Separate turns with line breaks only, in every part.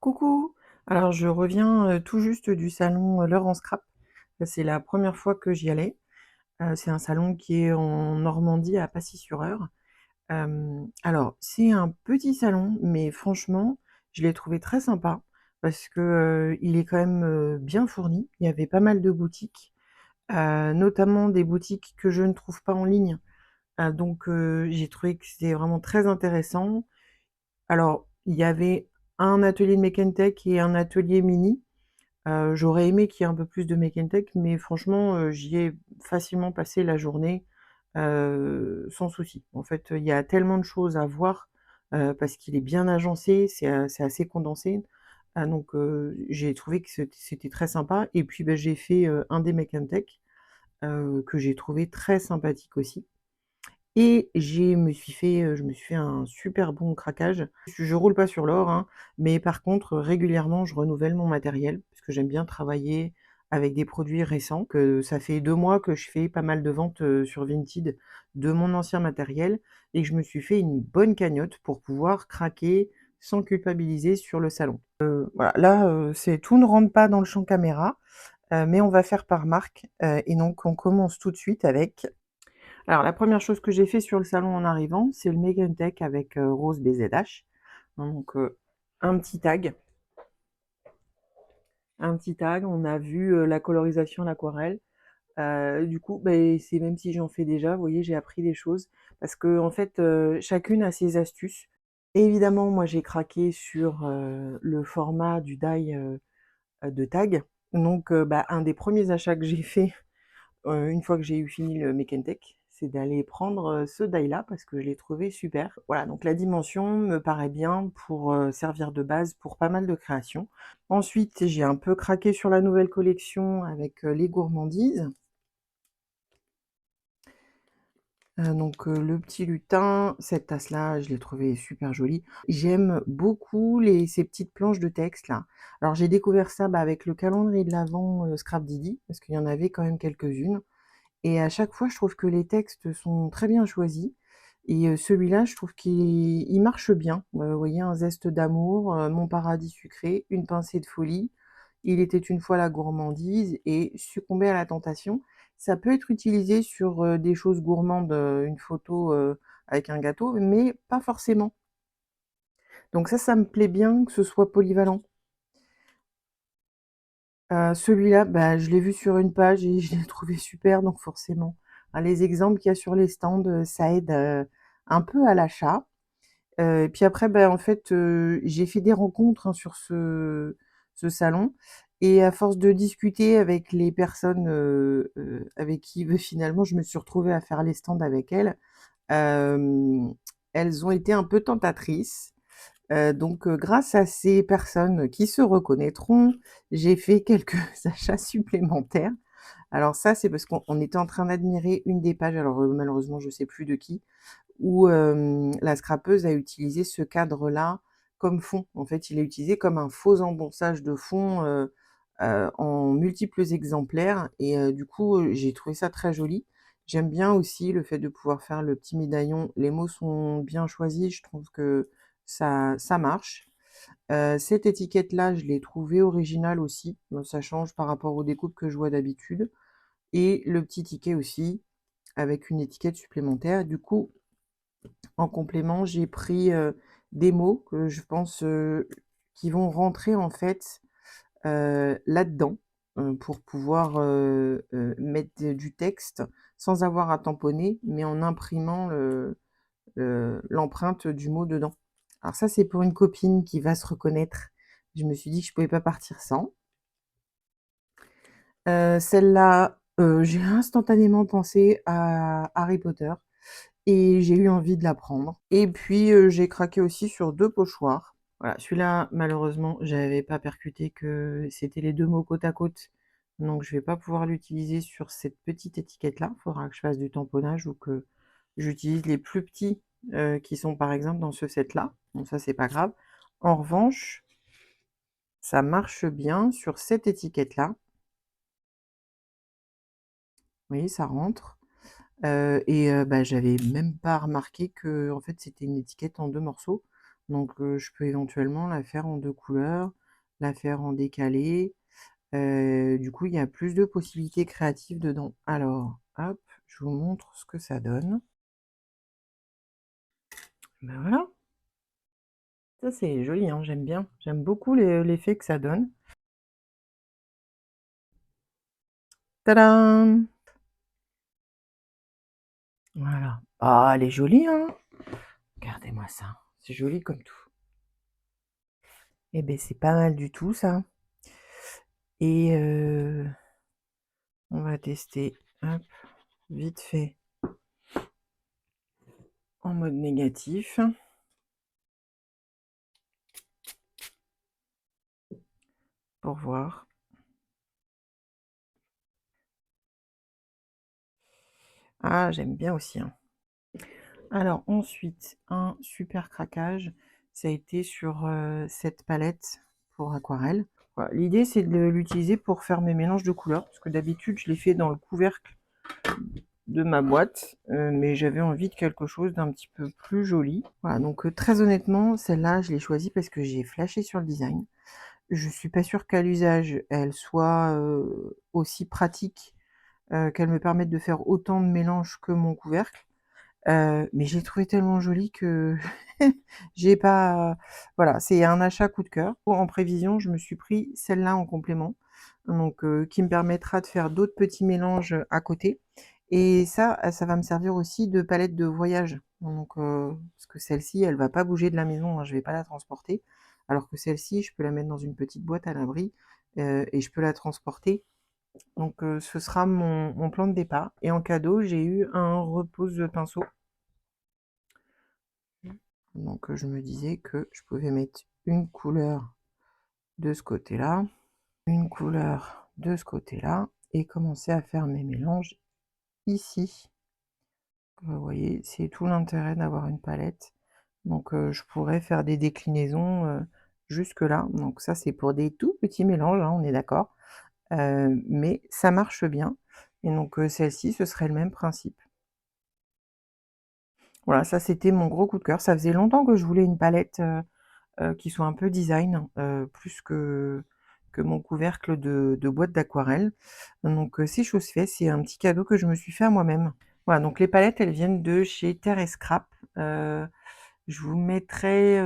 Coucou! Alors je reviens, tout juste du salon, L'Heure en Scrap. C'est la première fois que j'y allais. C'est un salon qui est en Normandie, à Passy-sur-Eure. Alors c'est un petit salon, mais franchement, je l'ai trouvé très sympa parce que, il est quand même, bien fourni. Il y avait pas mal de boutiques, notamment des boutiques que je ne trouve pas en ligne. Donc j'ai trouvé que c'était vraiment très intéressant. Alors, il y avait un atelier de Make et un atelier mini. J'aurais aimé qu'il y ait un peu plus de Make mais franchement, j'y ai facilement passé la journée, sans souci. En fait, il y a tellement de choses à voir, parce qu'il est bien agencé, c'est assez condensé. Donc j'ai trouvé que c'était très sympa et puis, bah, j'ai fait, un des Make que j'ai trouvé très sympathique aussi. Et je me suis fait un super bon craquage. Je roule pas sur l'or, hein, mais par contre, régulièrement, je renouvelle mon matériel parce que j'aime bien travailler avec des produits récents, que ça fait 2 mois que je fais pas mal de ventes, sur Vinted de mon ancien matériel et que je me suis fait une bonne cagnotte pour pouvoir craquer sans culpabiliser sur le salon. Voilà, là, c'est tout ne rentre pas dans le champ caméra, mais on va faire par marque, et donc on commence tout de suite avec alors la première chose que j'ai fait sur le salon en arrivant, c'est le Megentech avec, Rose BZH. Donc, un petit tag on a vu, la colorisation à l'aquarelle. Du coup, beh, c'est même si j'en fais déjà, vous voyez, j'ai appris des choses parce qu'en fait, chacune a ses astuces. Évidemment, moi j'ai craqué sur, le format du die, de tag. Donc, bah, un des premiers achats que j'ai fait une fois que j'ai eu fini le Make c'est d'aller prendre, ce die-là parce que je l'ai trouvé super. Voilà, donc la dimension me paraît bien pour, servir de base pour pas mal de créations. Ensuite, j'ai un peu craqué sur la nouvelle collection avec, les gourmandises. Donc, le petit lutin, cette tasse-là, je l'ai trouvée super jolie. J'aime beaucoup ces petites planches de texte là. Alors j'ai découvert ça, bah, avec le calendrier de l'avent, Scrapdiddy, parce qu'il y en avait quand même quelques-unes. Et à chaque fois, je trouve que les textes sont très bien choisis et celui-là, je trouve qu'il marche bien. Vous voyez, un zeste d'amour, mon paradis sucré, une pincée de folie, il était une fois la gourmandise et succomber à la tentation. Ça peut être utilisé sur, des choses gourmandes, une photo, avec un gâteau, mais pas forcément. Donc ça me plaît bien que ce soit polyvalent. Celui-là, bah, je l'ai vu sur une page et je l'ai trouvé super, donc forcément, les exemples qu'il y a sur les stands, ça aide, un peu à l'achat. Et puis après, bah, en fait, j'ai fait des rencontres, hein, sur ce salon et à force de discuter avec les personnes, avec qui, bah, finalement, je me suis retrouvée à faire les stands avec elles, hem, elles ont été un peu tentatrices. Donc grâce à ces personnes qui se reconnaîtront, j'ai fait quelques achats supplémentaires. Alors ça, c'est parce qu'on était en train d'admirer une des pages, alors, malheureusement, je sais plus de qui, où, la scrapeuse a utilisé ce cadre-là comme fond. En fait, il est utilisé comme un faux embossage de fond, en multiples exemplaires et du coup, j'ai trouvé ça très joli. J'aime bien aussi le fait de pouvoir faire le petit médaillon. Les mots sont bien choisis, je trouve que ça marche. Cette étiquette-là, je l'ai trouvée originale aussi, ça change par rapport aux découpes que je vois d'habitude et le petit ticket aussi, avec une étiquette supplémentaire. Du coup, en complément, j'ai pris, des mots que je pense, qui vont rentrer en fait, là-dedans, pour pouvoir, mettre du texte sans avoir à tamponner, mais en imprimant l'empreinte du mot dedans. Alors ça, c'est pour une copine qui va se reconnaître. Je me suis dit que je pouvais pas partir sans. Celle-là, j'ai instantanément pensé à Harry Potter et j'ai eu envie de la prendre et puis, j'ai craqué aussi sur 2 pochoirs. Voilà, celui-là, malheureusement, j'avais pas percuté que c'était les 2 mots côte à côte, donc je vais pas pouvoir l'utiliser sur cette petite étiquette-là. Il faudra que je fasse du tamponnage ou que j'utilise les plus petits, qui sont par exemple dans ce set-là. Bon ça, c'est pas grave. En revanche, ça marche bien sur cette étiquette-là. Vous voyez, ça rentre, et bah, j'avais même pas remarqué que en fait, c'était une étiquette en 2 morceaux. Donc je peux éventuellement la faire en 2 couleurs, la faire en décalé. Du coup, il y a plus de possibilités créatives dedans. Alors, hop, je vous montre ce que ça donne. Ben voilà, ça c'est joli, hein, j'aime bien. J'aime beaucoup l'effet que ça donne. Tadam! Voilà. Ah, elle est jolie, hein? Regardez-moi ça, c'est joli comme tout. Eh ben, c'est pas mal du tout ça. Et on va tester, hop, vite fait, en mode négatif, pour voir. Ah, j'aime bien aussi, hein. Alors ensuite, un super craquage, ça a été sur, cette palette pour aquarelle. Voilà, l'idée c'est de l'utiliser pour faire mes mélanges de couleurs, parce que d'habitude je les fais dans le couvercle de ma boîte, mais j'avais envie de quelque chose d'un petit peu plus joli. Voilà, donc très honnêtement, celle-là, je l'ai choisie parce que j'ai flashé sur le design. Je suis pas sûre qu'à l'usage, elle soit, aussi pratique, qu'elle me permette de faire autant de mélanges que mon couvercle. Mais j'ai trouvé tellement joli que j'ai pas voilà, c'est un achat coup de cœur. En prévision, je me suis pris celle-là en complément, donc qui me permettra de faire d'autres petits mélanges, à côté et ça, ça va me servir aussi de palette de voyage. Donc parce que celle-ci, elle va pas bouger de la maison, hein, je vais pas la transporter. Alors que celle-ci, je peux la mettre dans une petite boîte à l'abri, et je peux la transporter. Donc ce sera mon plan de départ et en cadeau, j'ai eu un repose-pinceau. Donc je me disais que je pouvais mettre une couleur de ce côté-là, une couleur de ce côté-là, et commencer à faire mes mélanges ici. Vous voyez, c'est tout l'intérêt d'avoir une palette. Donc je pourrais faire des déclinaisons jusque là. Donc ça c'est pour des tout petits mélanges, hein, on est d'accord. Mais ça marche bien. Et donc celle-ci, ce serait le même principe. Voilà, ça c'était mon gros coup de cœur. Ça faisait longtemps que je voulais une palette qui soit un peu design, plus que mon couvercle de boîte d'aquarelle. Donc c'est chose faite, c'est un petit cadeau que je me suis fait à moi-même. Voilà, donc les palettes, elles viennent de chez Terre et Scrap. Je vous mettrai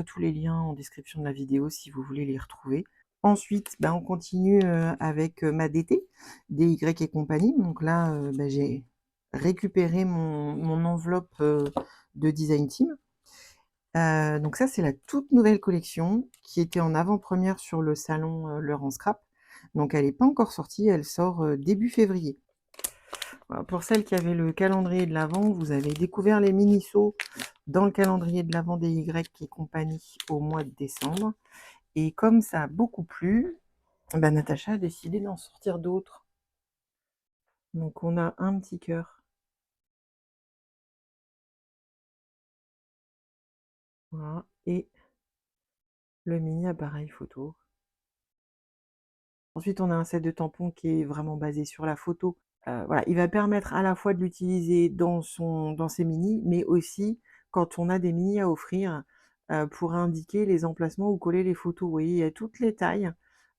tous les liens en description de la vidéo si vous voulez les retrouver. Ensuite, bah, on continue, avec, ma DT, DY et compagnie. Donc là, j'ai récupéré mon enveloppe, de Design Team. Donc ça, c'est la toute nouvelle collection qui était en avant-première sur le salon, L'Heure en Scrap. Donc elle est pas encore sortie, elle sort, début février. Voilà, pour celles qui avaient le calendrier de l'avent, vous avez découvert les Miniso dans le calendrier de l'avent des Y et compagnie au mois de décembre. Et comme ça a beaucoup plu, bah, Natacha a décidé d'en sortir d'autres. Donc on a un petit cœur. Voilà. Et le mini appareil photo. Ensuite, on a un set de tampons qui est vraiment basé sur la photo. Voilà, il va permettre à la fois de l'utiliser dans ses minis, mais aussi quand on a des minis à offrir, pour indiquer les emplacements où coller les photos. Vous voyez, il y a toutes les tailles.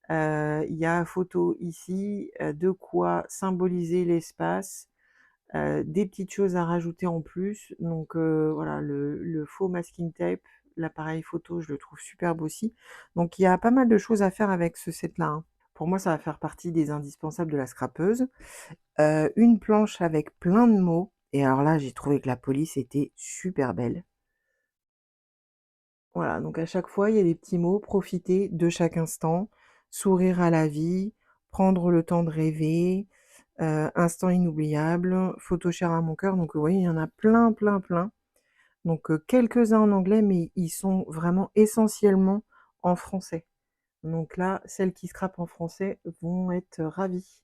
Il y a photo ici, de quoi symboliser l'espace, des petites choses à rajouter en plus. Donc voilà, le faux masking tape, l'appareil photo, je le trouve superbe aussi. Donc il y a pas mal de choses à faire avec ce set-là, hein. Pour moi, ça va faire partie des indispensables de la scrapeuse. Une planche avec plein de mots et alors là, j'ai trouvé que la police était super belle. Voilà, donc à chaque fois, il y a des petits mots: profiter de chaque instant, sourire à la vie, prendre le temps de rêver, instant inoubliable, photo chère à mon cœur. Donc vous voyez, il y en a plein, plein, plein. Donc quelques-uns en anglais, mais ils sont vraiment essentiellement en français. Donc là, celles qui scrapent en français vont être ravies.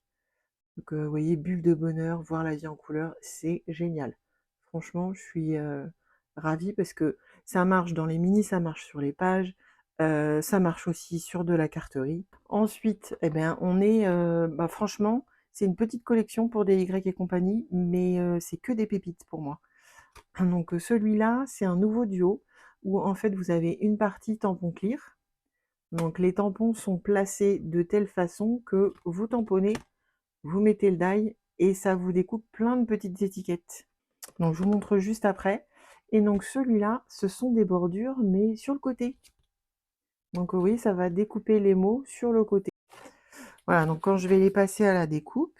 Donc, vous voyez, bulle de bonheur, voir la vie en couleur, c'est génial. Franchement, je suis ravie parce que ça marche dans les minis, ça marche sur les pages, ça marche aussi sur de la carterie. Ensuite, eh ben, franchement, c'est une petite collection pour des Y et compagnie, mais c'est que des pépites pour moi. Donc celui-là, c'est un nouveau duo. où en fait vous avez une partie tampon clear. Donc les tampons sont placés de telle façon que vous tamponnez, vous mettez le die et ça vous découpe plein de petites étiquettes. Donc je vous montre juste après. Et donc celui-là, ce sont des bordures, mais sur le côté. Donc oui, ça va découper les mots sur le côté. Voilà, donc quand je vais les passer à la découpe,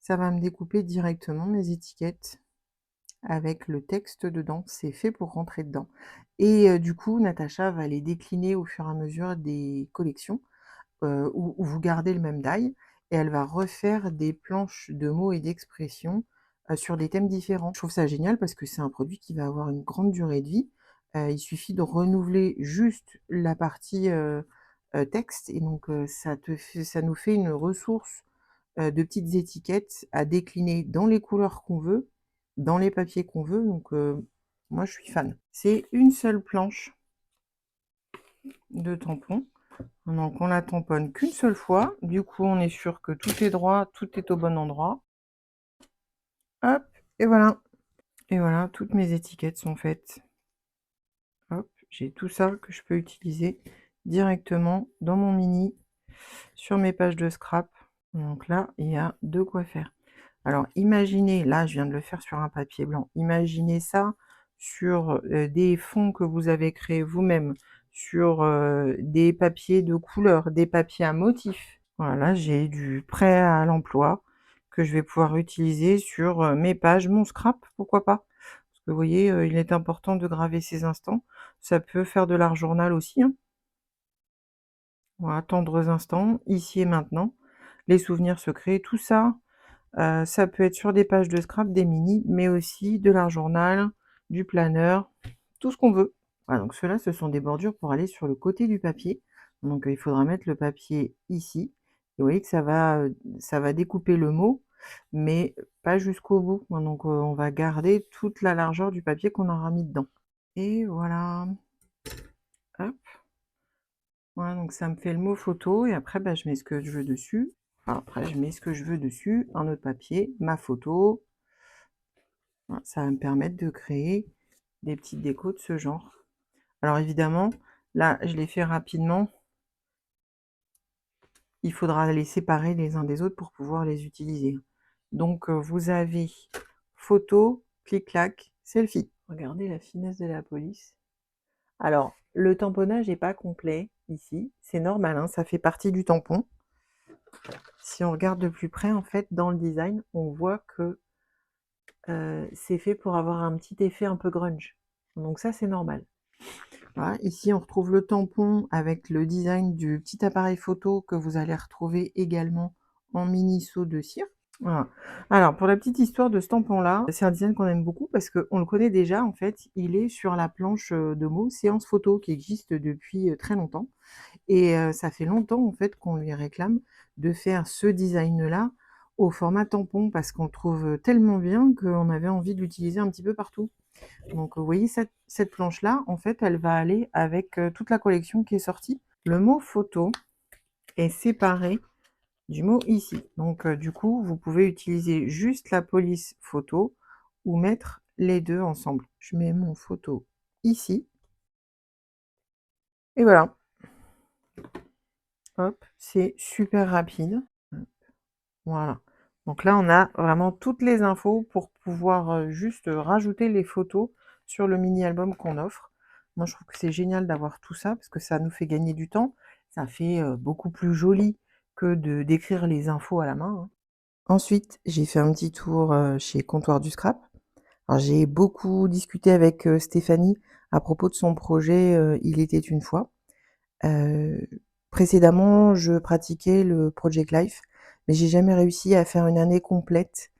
ça va me découper directement mes étiquettes avec le texte dedans. C'est fait pour rentrer dedans. Et du coup, Natacha va les décliner au fur et à mesure des collections où vous gardez le même die et elle va refaire des planches de mots et d'expressions sur des thèmes différents. Je trouve ça génial parce que c'est un produit qui va avoir une grande durée de vie. Il suffit de renouveler juste la partie texte et donc ça nous fait une ressource de petites étiquettes à décliner dans les couleurs qu'on veut, dans les papiers qu'on veut. Donc moi je suis fan. C'est une seule planche de tampon. Donc on la tamponne qu'une seule fois. Du coup, on est sûr que tout est droit, tout est au bon endroit. Hop, et voilà. Et voilà, toutes mes étiquettes sont faites. Hop, j'ai tout ça que je peux utiliser directement dans mon mini sur mes pages de scrap. Donc là, il y a de quoi faire. Alors imaginez, là je viens de le faire sur un papier blanc, imaginez ça sur des fonds que vous avez créés vous-même, sur des papiers de couleur, des papiers à motifs. Voilà, là j'ai du prêt à l'emploi que je vais pouvoir utiliser sur mes pages, mon scrap, pourquoi pas. Parce que vous voyez, il est important de graver ces instants. Ça peut faire de l'art journal aussi, hein. Voilà, tendres instants, ici et maintenant, les souvenirs secrets, tout ça. Ça peut être sur des pages de scrap, des mini, mais aussi de l'art journal, du planeur, tout ce qu'on veut. Voilà, donc ceux-là, ce sont des bordures pour aller sur le côté du papier. Donc il faudra mettre le papier ici. Et vous voyez que ça va découper le mot, mais pas jusqu'au bout. Donc on va garder toute la largeur du papier qu'on aura mis dedans. Et voilà. Hop. Voilà, donc ça me fait le mot photo. Et après, bah, je mets ce que je veux dessus. Enfin, après, je mets ce que je veux dessus. Un autre papier, ma photo. Voilà, ça va me permettre de créer des petites décos de ce genre. Alors évidemment, là, je l'ai fait rapidement. Il faudra les séparer les uns des autres pour pouvoir les utiliser. Donc, vous avez photo, clic-clac, selfie. Regardez la finesse de la police. Alors, le tamponnage n'est pas complet ici. C'est normal, hein, ça fait partie du tampon. Si on regarde de plus près, en fait, dans le design, on voit que c'est fait pour avoir un petit effet un peu grunge. Donc ça, c'est normal. Voilà, ici on retrouve le tampon avec le design du petit appareil photo que vous allez retrouver également en mini seau de cire. Voilà. Alors pour la petite histoire de ce tampon-là, c'est un design qu'on aime beaucoup parce qu'on le connaît déjà en fait, il est sur la planche de mots séance photo qui existe depuis très longtemps. Et ça fait longtemps en fait qu'on lui réclame de faire ce design-là au format tampon parce qu'on le trouve tellement bien qu'on avait envie de l'utiliser un petit peu partout. Donc vous voyez cette planche-là, en fait, elle va aller avec toute la collection qui est sortie. Le mot photo est séparé du mot ici. Donc du coup, vous pouvez utiliser juste la police photo ou mettre les deux ensemble. Je mets mon photo ici. Et voilà. Hop, c'est super rapide. Voilà. Donc là, on a vraiment toutes les infos pour pouvoir juste rajouter les photos sur le mini-album qu'on offre. Moi, je trouve que c'est génial d'avoir tout ça parce que ça nous fait gagner du temps. Ça fait beaucoup plus joli que d'écrire les infos à la main, hein. Ensuite, j'ai fait un petit tour chez Comptoir du Scrap. Alors, j'ai beaucoup discuté avec Stéphanie à propos de son projet Il était une fois. Précédemment, je pratiquais le Project Life, mais j'ai jamais réussi à faire une année complète.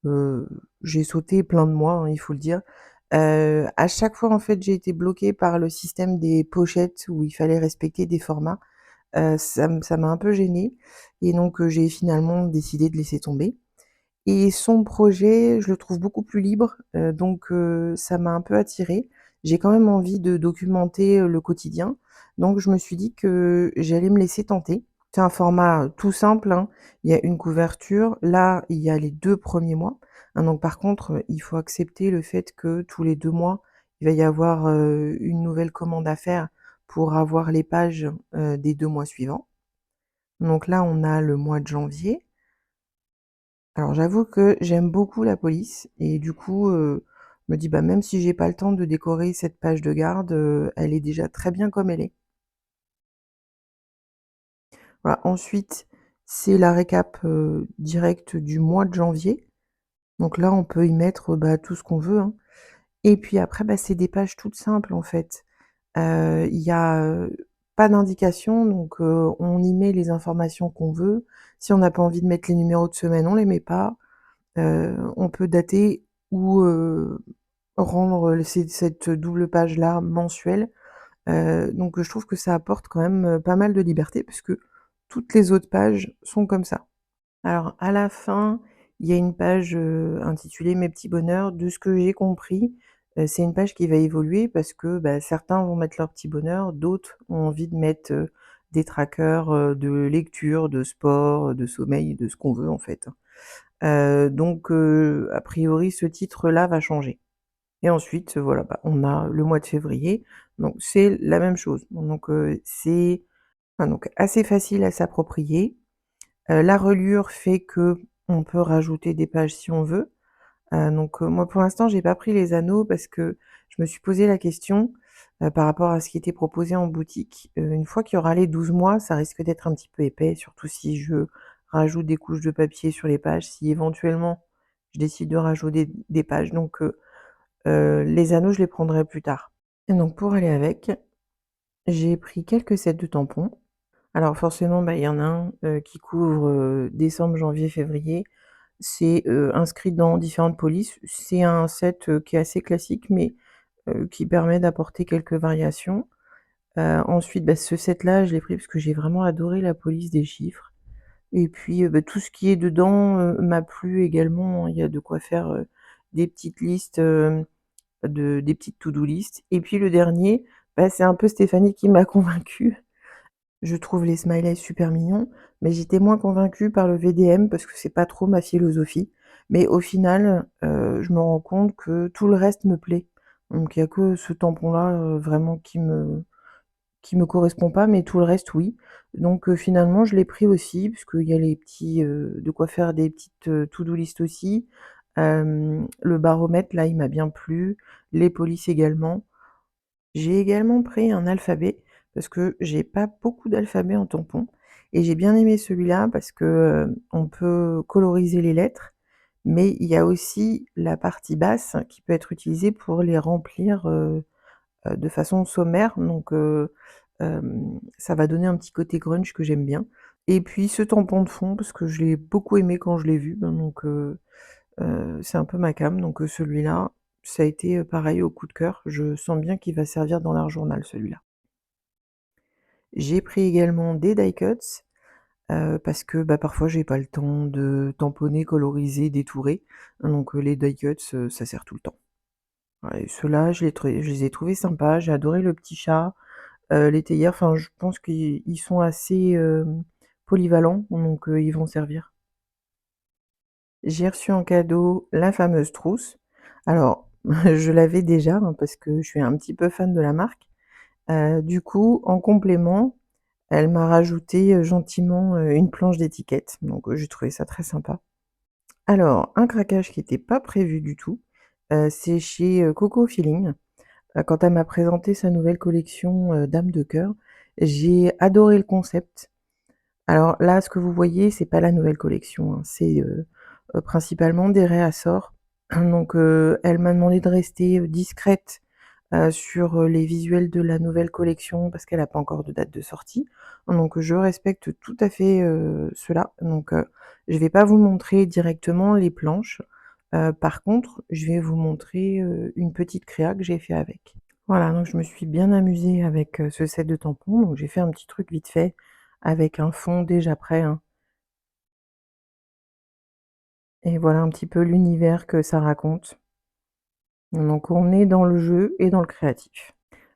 Heu, j'ai sauté plein de mois, hein, il faut le dire. À chaque fois, en fait, j'ai été bloquée par le système des pochettes où il fallait respecter des formats. Ça m'a un peu gênée et donc j'ai finalement décidé de laisser tomber. Et son projet, je le trouve beaucoup plus libre, donc ça m'a un peu attirée. J'ai quand même envie de documenter, le quotidien, donc je me suis dit que j'allais me laisser tenter. C'est un format, tout simple, hein. Il y a une couverture. Là, il y a les 2 premiers mois, hein, donc par contre, il faut accepter le fait que tous les 2 mois, il va y avoir, une nouvelle commande à faire pour avoir les pages, des 2 mois suivants. Donc là, on a le mois de janvier. Alors j'avoue que j'aime beaucoup la police et du coup, je me dis: «Bah, même si j'ai pas le temps de décorer cette page de garde, elle est déjà très bien comme elle est». Voilà, ensuite, c'est la récap, directe du mois de janvier. Donc là, on peut y mettre, bah, tout ce qu'on veut, hein. Et puis après, bah, c'est des pages toutes simples, en fait. Il y a, pas d'indication, donc on y met les informations qu'on veut. Si on n'a pas envie de mettre les numéros de semaine, on les met pas. On peut dater ou rendre cette double page-là mensuelle. Donc je trouve que ça apporte quand même, pas mal de liberté puisque toutes les autres pages sont comme ça. Alors à la fin, il y a une page, intitulée «Mes petits bonheurs». De ce que j'ai compris, c'est une page qui va évoluer parce que, bah, certains vont mettre leurs petits bonheurs, d'autres ont envie de mettre, des trackers, de lecture, de sport, de sommeil, de ce qu'on veut en fait, hein. Donc a priori ce titre-là va changer et ensuite, voilà, bah, on a le mois de février, donc c'est la même chose. Donc c'est donc assez facile à s'approprier. La reliure fait qu'on peut rajouter des pages si on veut. Donc moi pour l'instant j'ai pas pris les anneaux parce que je me suis posé la question, par rapport à ce qui était proposé en boutique. Une fois qu'il y aura les 12 mois, ça risque d'être un petit peu épais, surtout si je rajoute des couches de papier sur les pages, si éventuellement je décide de rajouter des pages. Donc les anneaux je les prendrai plus tard. Et donc pour aller avec, j'ai pris quelques sets de tampons. Alors forcément, bah, il y en a un, qui couvre, décembre, janvier, février. C'est, inscrit dans différentes polices. C'est un set, qui est assez classique, mais, qui permet d'apporter quelques variations. Ensuite, bah, ce set-là, je l'ai pris parce que j'ai vraiment adoré la police des chiffres et puis, bah, tout ce qui est dedans, m'a plu également. Il y a de quoi faire, des petites listes, des petites to-do list et puis le dernier, bah, c'est un peu Stéphanie qui m'a convaincue. Je trouve les smileys super mignons, mais j'étais moins convaincue par le VDM parce que c'est pas trop ma philosophie. Mais au final, je me rends compte que tout le reste me plaît. Donc il y a que ce tampon-là, vraiment qui me correspond pas, mais tout le reste oui. Donc finalement je l'ai pris aussi puisqu'il y a les petits, de quoi faire des petites, to-do list aussi. Le baromètre là, il m'a bien plu, les polices également. J'ai également pris un alphabet parce que j'ai pas beaucoup d'alphabet en tampon et j'ai bien aimé celui-là parce que, on peut coloriser les lettres, mais il y a aussi la partie basse qui peut être utilisée pour les remplir, de façon sommaire donc ça va donner un petit côté grunge que j'aime bien et puis ce tampon de fond parce que je l'ai beaucoup aimé quand je l'ai vu, ben donc c'est un peu ma came, donc celui-là, ça a été, pareil au coup de cœur. Je sens bien qu'il va servir dans l'art journal celui-là. J'ai pris également des die cuts, parce que, bah, parfois j'ai pas le temps de tamponner, coloriser, détourer, donc les die cuts, ça sert tout le temps. Ouais et ceux-là, je les ai trouvés sympas, j'ai adoré le petit chat, les théières, enfin je pense qu'ils sont assez, polyvalents, donc ils vont servir. J'ai reçu en cadeau la fameuse trousse. Alors, je l'avais déjà, hein, parce que je suis un petit peu fan de la marque. Du coup, en complément, elle m'a rajouté, gentiment, une planche d'étiquette, donc j'ai trouvé ça très sympa. Alors, un craquage qui était pas prévu du tout, c'est chez, Coco Feeling. Quand elle m'a présenté sa nouvelle collection, Dame de cœur, j'ai adoré le concept. Alors là, ce que vous voyez, c'est pas la nouvelle collection, hein, c'est, principalement des réassorts. Donc, elle m'a demandé de rester, discrète, sur, les visuels de la nouvelle collection parce qu'elle a pas encore de date de sortie. Donc je respecte tout à fait, cela. Donc, je vais pas vous montrer directement les planches. Par contre, je vais vous montrer, une petite créa que j'ai fait avec. Voilà, donc je me suis bien amusée avec, ce set de tampons, donc j'ai fait un petit truc vite fait avec un fond déjà prêt, hein et voilà un petit peu l'univers que ça raconte. Donc on est dans le jeu et dans le créatif.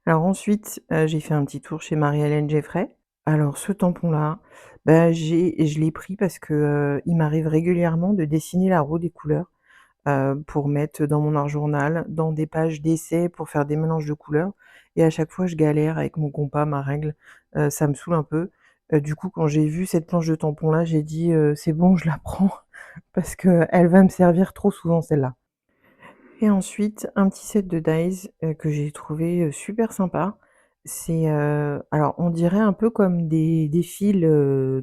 Alors ensuite, j'ai fait un petit tour chez Marie-Hélène Geffray. Alors ce tampon-là, bah, je l'ai pris parce que, il m'arrive régulièrement de dessiner la roue des couleurs. pour mettre dans mon art journal, dans des pages d'essais pour faire des mélanges de couleurs et à chaque fois je galère avec mon compas, ma règle, ça me saoule un peu. Du coup, quand j'ai vu cette planche de tampons là, j'ai dit: «C'est bon, je la prends parce qu'elle va me servir trop souvent celle-là». Et ensuite, un petit set de dies, que j'ai trouvé, super sympa. C'est, alors on dirait un peu comme des fils,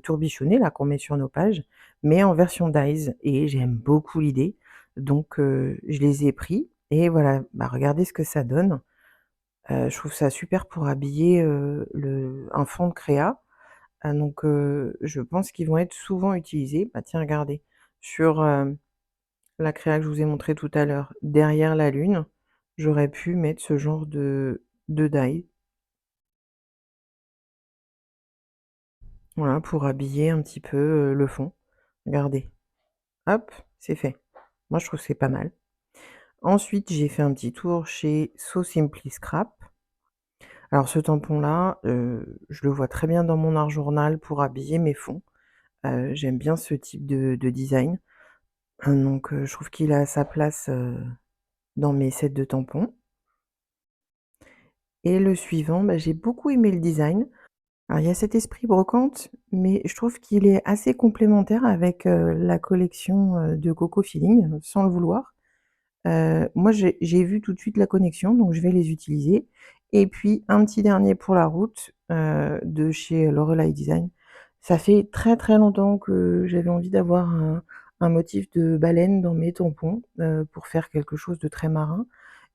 tourbichonnés là qu'on met sur nos pages, mais en version dies et j'aime beaucoup l'idée. Donc, je les ai pris et voilà, bah, regardez ce que ça donne. Je trouve ça super pour habiller, le un fond de créa. Donc, je pense qu'ils vont être souvent utilisés. Bah, tiens regardez, sur, la créa que je vous ai montrée tout à l'heure, derrière la lune, j'aurais pu mettre ce genre de die, voilà, pour habiller un petit peu, le fond. Regardez, hop, c'est fait. Moi, je trouve que c'est pas mal. Ensuite, j'ai fait un petit tour chez So Simply Scrap. Alors ce tampon-là, je le vois très bien dans mon art journal pour habiller mes fonds. J'aime bien ce type de design. Donc, je trouve qu'il a sa place, dans mes sets de tampons. Et le suivant, bah, j'ai beaucoup aimé le design. Alors il y a cet esprit brocante, mais je trouve qu'il est assez complémentaire avec, la collection, de Coco Feeling, sans le vouloir. Moi j'ai vu tout de suite la connexion, donc je vais les utiliser et puis un petit dernier pour la route, de chez Lorelei Design. Ça fait très, très longtemps que j'avais envie d'avoir un motif de baleine dans mes tampons, pour faire quelque chose de très marin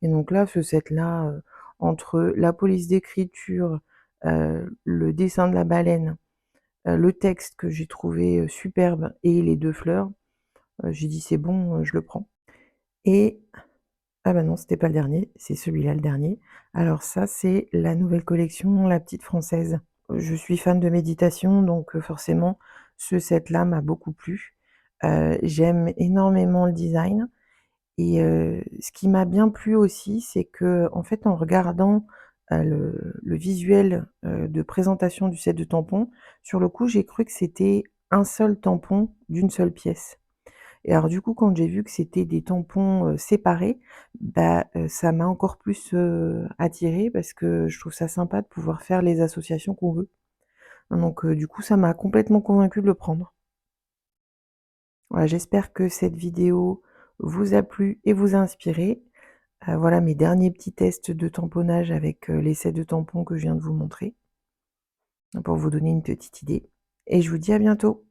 et donc là, ce set-là, entre la police d'écriture, le dessin de la baleine, le texte que j'ai trouvé, superbe et les 2 fleurs, j'ai dit: «C'est bon, je le prends» et ah bah non, c'était pas le dernier, c'est celui-là le dernier. Alors ça, c'est la nouvelle collection La Petite Française. Je suis fan de méditation, donc forcément, ce set-là m'a beaucoup plu. J'aime énormément le design et ce qui m'a bien plu aussi, c'est qu'en fait, en regardant, le visuel, de présentation du set de tampons, sur le coup, j'ai cru que c'était un seul tampon d'une seule pièce. Et alors du coup, quand j'ai vu que c'était des tampons, séparés, bah, ça m'a encore plus, attirée parce que je trouve ça sympa de pouvoir faire les associations qu'on veut. Donc du coup, ça m'a complètement convaincue de le prendre. Voilà, j'espère que cette vidéo vous a plu et vous a inspiré. Voilà mes derniers petits tests de tamponnage avec, les sets de tampons que je viens de vous montrer, pour vous donner une petite idée et je vous dis à bientôt.